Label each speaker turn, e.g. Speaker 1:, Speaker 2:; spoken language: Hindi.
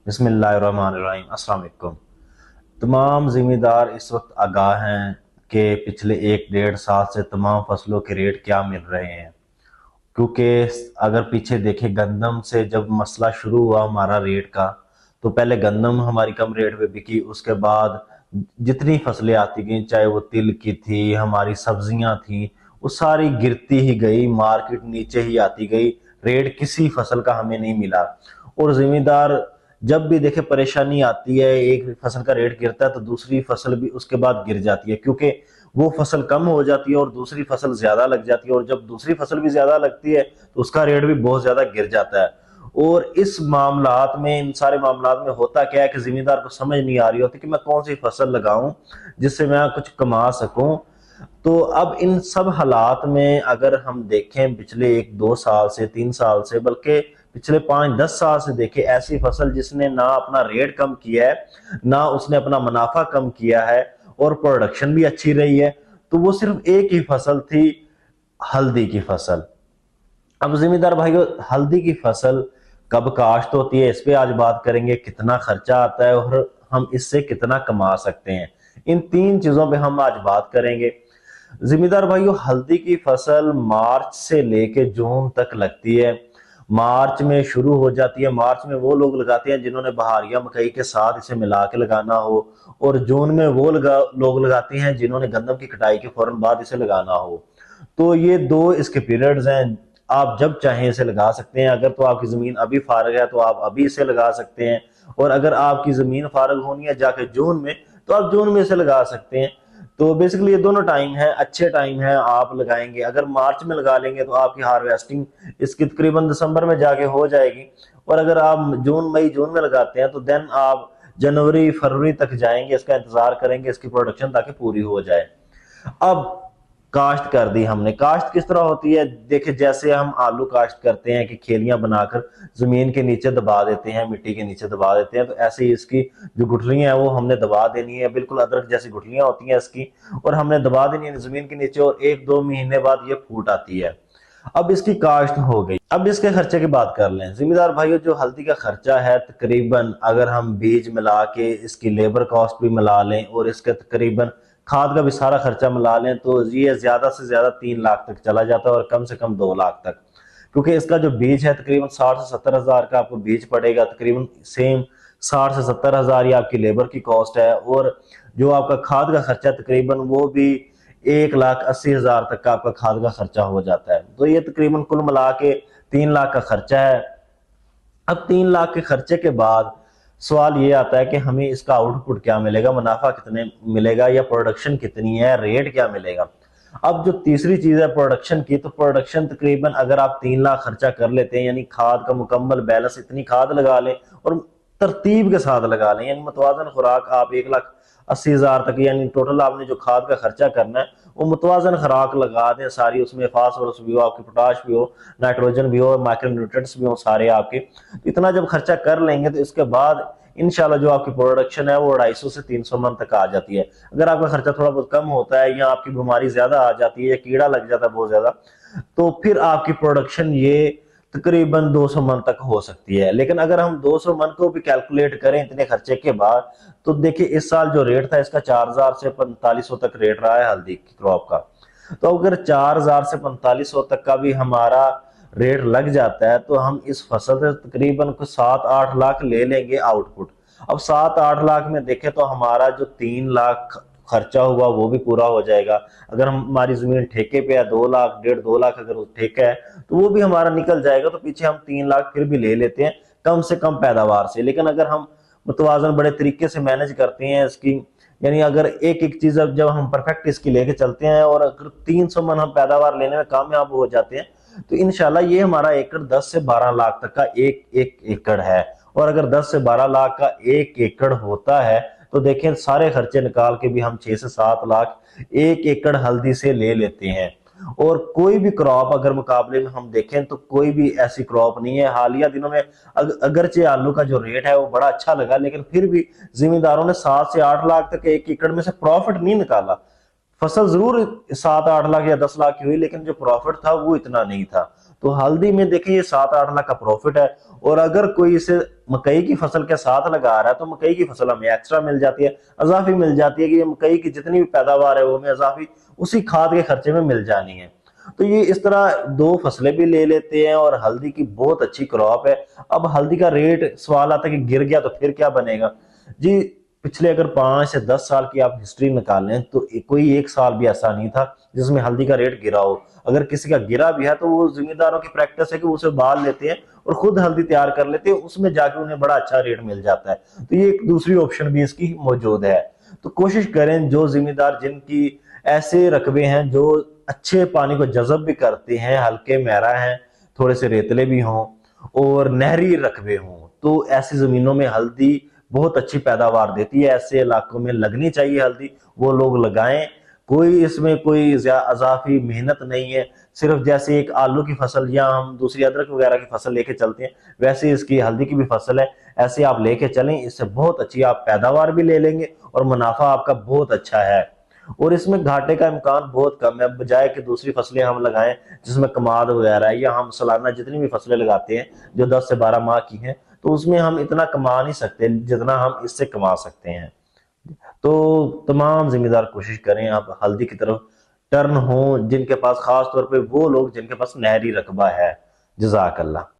Speaker 1: बिस्मिल्लाहिर्रहमानिर्रहीम। अस्सलाम वालेकुम। तमाम ज़िम्मेदार इस वक्त आगाह हैं कि पिछले 1 डेढ़ साल से तमाम फसलों के रेट क्या मिल रहे हैं। क्योंकि अगर पीछे देखें, गंदम से जब मसला शुरू हुआ हमारा रेट का, तो पहले गंदम हमारी कम रेट पे बिकी। उसके बाद जितनी फसलें आती गई, चाहे वो तिल की थी, हमारी सब्जियां थी, वो सारी गिरती ही गई, मार्केट नीचे ही आती गई। रेट किसी फसल का हमें नहीं मिला। और जिम्मेदार जब भी देखे परेशानी आती है, एक फसल का रेट गिरता है तो दूसरी फसल भी उसके बाद गिर जाती है, क्योंकि वो फसल कम हो जाती है और दूसरी फसल ज्यादा लग जाती है। और जब दूसरी फसल भी ज्यादा लगती है तो उसका रेट भी बहुत ज्यादा गिर जाता है। और इस मामलात में, इन सारे मामलात में होता क्या है कि जिम्मेदार को समझ नहीं आ रही होती कि मैं कौन सी फसल लगाऊं जिससे मैं कुछ कमा सकूं। तो अब इन सब हालात में अगर हम देखें, पिछले 1 2 साल से, 3 साल से, बल्कि पिछले 5 10 साल से देखें, ऐसी फसल जिसने ना अपना रेट कम किया है, ना उसने अपना मुनाफा कम किया है, और प्रोडक्शन भी अच्छी रही है, तो वो सिर्फ एक ही फसल थी, हल्दी की फसल। अब जिम्मेदार भाइयों, हल्दी की फसल कब काश्त होती है, इस पे आज बात करेंगे। कितना खर्चा आता है और हम इससे कितना कमा सकते हैं, इन 3 चीजों पे हम आज बात करेंगे। जिम्मेदार भाइयों, हल्दी की फसल मार्च से लेके जून तक लगती है। मार्च में शुरू हो जाती है। मार्च में वो लोग लगाते हैं जिन्होंने बहारिया मकई के साथ इसे मिला के लगाना हो, और जून में वो लोग लगाते हैं जिन्होंने गंदम की कटाई के फौरन बाद इसे लगाना हो। तो ये दो इसके पीरियड्स हैं। आप जब चाहें इसे लगा सकते हैं। अगर तो आपकी जमीन अभी फारग है तो आप अभी इसे लगा सकते हैं, और अगर आपकी जमीन फारग होनी है जाके जून में, तो आप जून में इसे लगा सकते हैं। तो बेसिकली ये दोनों टाइम है, अच्छे टाइम है, आप लगाएंगे। अगर मार्च में लगा लेंगे तो आपकी हार्वेस्टिंग इसकी तकरीबन दिसंबर में जाके हो जाएगी। और अगर आप जून मई जून में लगाते हैं तो देन आप जनवरी फरवरी तक जाएंगे, इसका इंतजार करेंगे, इसकी प्रोडक्शन ताकि पूरी हो जाए। अब काश्त कर दी हमने। काश्त किस तरह होती है? देखिए, जैसे हम आलू काश्त करते हैं कि खेलियां बनाकर जमीन के नीचे दबा देते हैं, मिट्टी के नीचे दबा देते हैं, तो ऐसे ही इसकी जो गुठलियां हैं वो हमने दबा देनी है। बिल्कुल अदरक जैसी गुठलियां होती हैं इसकी, और हमने दबा देनी है जमीन के नीचे, और 1 2 महीने बाद ये फूट आती है। अब इसकी काश्त हो गई। अब इसके खर्चे की बात कर लें। जिम्मेदार भाइयों, जो हल्दी का खर्चा है, तकरीबन अगर हम बीज मिला के इसकी लेबर कॉस्ट भी मिला लें और इसके तकरीबन खाद का भी सारा खर्चा मिला लें, तो ये ज्यादा से ज्यादा 3 लाख तक चला जाता है, और कम से कम 2 लाख तक। क्योंकि इसका जो बीज है तकरीबन 60 से 70 हजार का आपको बीज पड़ेगा। तकरीबन सेम 60 से 70 हजार ही आपकी लेबर की कॉस्ट है, और जो आपका खाद का खर्चा तकरीबन वो भी 1,80,000 तक का आपका खाद का खर्चा हो जाता है। तो ये तकरीबन कुल मिला के 3 लाख का खर्चा है। अब 3 लाख के खर्चे के बाद सवाल ये आता है कि हमें इसका आउटपुट क्या मिलेगा, मुनाफा कितने मिलेगा, या प्रोडक्शन कितनी है, रेट क्या मिलेगा। अब जो तीसरी चीज है प्रोडक्शन की, तो प्रोडक्शन तकरीबन अगर आप 3 लाख खर्चा कर लेते हैं, यानी खाद का मुकम्मल बैलेंस, इतनी खाद लगा लें और तरतीब के साथ लगा लें, यानी मुतवाजन खुराक आप 1,80,000 तक, यानी टोटल आपने जो खाद का खर्चा करना है वो मुतवाजन खुराक लगा दें सारी। उसमें फास्फोरस भी हो, आपकी पोटाश भी हो, नाइट्रोजन भी हो, माइक्रो न्यूट्रिएंट्स भी हो, सारे आपके। तो इतना जब खर्चा कर लेंगे तो इसके बाद इंशाल्लाह जो आपकी प्रोडक्शन है वो 250 से 300 मन तक आ जाती है। अगर आपका खर्चा थोड़ा बहुत कम होता है, या आपकी बीमारी ज्यादा आ जाती है, या कीड़ा लग जाता है बहुत ज्यादा, तो फिर आपकी प्रोडक्शन ये तकरीबन 200 मन तक हो सकती है। लेकिन अगर हम 200 मन को भी कैलकुलेट करें इतने खर्चे के बाद, तो देखिए इस साल जो रेट था इसका 4,000 से 4,500 तक रेट रहा है हल्दी की क्रॉप का। तो अगर 4,000 से 4,500 तक का भी हमारा रेट लग जाता है, तो हम इस फसल से तकरीबन कुछ 7 8 लाख ले लेंगे आउटपुट। अब 7 8 लाख में देखें तो हमारा जो 3 लाख खर्चा हुआ वो भी पूरा हो जाएगा। अगर हमारी जमीन ठेके पे है, 2 लाख 1.5 2 लाख अगर ठेका है, तो वो भी हमारा निकल जाएगा। तो पीछे हम 3 लाख फिर भी ले लेते हैं कम से कम पैदावार से। लेकिन अगर हम मुतवाजन बड़े तरीके से मैनेज करते हैं इसकी, यानी अगर एक एक चीज अब जब हम परफेक्ट इसकी लेके चलते हैं, और अगर 300 मन हम पैदावार लेने में कामयाब हो जाते हैं, तो इंशाल्लाह ये हमारा एकड़ 10 से 12 लाख तक का एक एक एकड़ है। और अगर 10 से 12 लाख का एक एकड़ होता है, तो देखें सारे खर्चे निकाल के भी हम 6 से 7 लाख एक एकड़ हल्दी से ले लेते हैं। और कोई भी क्रॉप अगर मुकाबले में हम देखें तो कोई भी ऐसी क्रॉप नहीं है। हालिया दिनों में अगरचे आलू का जो रेट है वो बड़ा अच्छा लगा, लेकिन फिर भी जिम्मेदारों ने 7 से 8 लाख तक एक एकड़ में से प्रॉफिट नहीं निकाला। फसल जरूर 7 8 लाख या 10 लाख की हुई, लेकिन जो प्रॉफिट था वो इतना नहीं था। तो हल्दी में देखिए ये 7 8 लाख का प्रॉफिट है, और अगर कोई इसे मकई की फसल के साथ लगा रहा है तो मकई की फसल हमें एक्स्ट्रा मिल जाती है, अजाफी मिल जाती है कि ये मकई की जितनी भी पैदावार है वो हमें अजाफी उसी खाद के खर्चे में मिल जानी है। तो ये इस तरह दो फसलें भी ले लेते हैं और हल्दी की बहुत अच्छी क्रॉप है। अब हल्दी का रेट सवाल आता है कि गिर गया तो फिर क्या बनेगा जी। पिछले अगर 5 से 10 साल की आप हिस्ट्री निकालें तो कोई एक साल भी ऐसा नहीं था जिसमें हल्दी का रेट गिरा हो। अगर किसी का गिरा भी है तो वो जिम्मेदारों की प्रैक्टिस है कि वो उसे बाल लेते हैं और खुद हल्दी तैयार कर लेते हैं, उसमें जाके उन्हें बड़ा अच्छा रेट मिल जाता है। तो ये एक दूसरी ऑप्शन भी इसकी मौजूद है। तो कोशिश करें जो जिम्मेदार जिनकी ऐसे रकबे हैं जो अच्छे पानी को जज़ब भी करते हैं, हल्के मैरा हैं, थोड़े से रेतले भी हों और नहरी रकबे हों, तो ऐसी जमीनों में हल्दी बहुत अच्छी पैदावार देती है। ऐसे इलाकों में लगनी चाहिए हल्दी, वो लोग लगाएं। कोई इसमें कोई अजाफी मेहनत नहीं है। सिर्फ जैसे एक आलू की फसल या हम दूसरी अदरक वगैरह की फसल लेके चलते हैं, वैसे इसकी हल्दी की भी फसल है। ऐसे आप लेके चलें, इससे बहुत अच्छी आप पैदावार भी ले लेंगे और मुनाफा आपका बहुत अच्छा है। और इसमें घाटे का इम्कान बहुत कम है, बजाय कि दूसरी फसलें हम लगाएं जिसमें कमाद वगैरह है, या हम सालाना जितनी भी फसलें लगाते हैं जो 10 से 12 माह की हैं, तो उसमें हम इतना कमा नहीं सकते जितना हम इससे कमा सकते हैं। तो तमाम जिम्मेदार कोशिश करें आप हल्दी की तरफ टर्न हो, जिनके पास खास तौर पे वो लोग जिनके पास नहरी रकबा है। जजाक अल्लाह।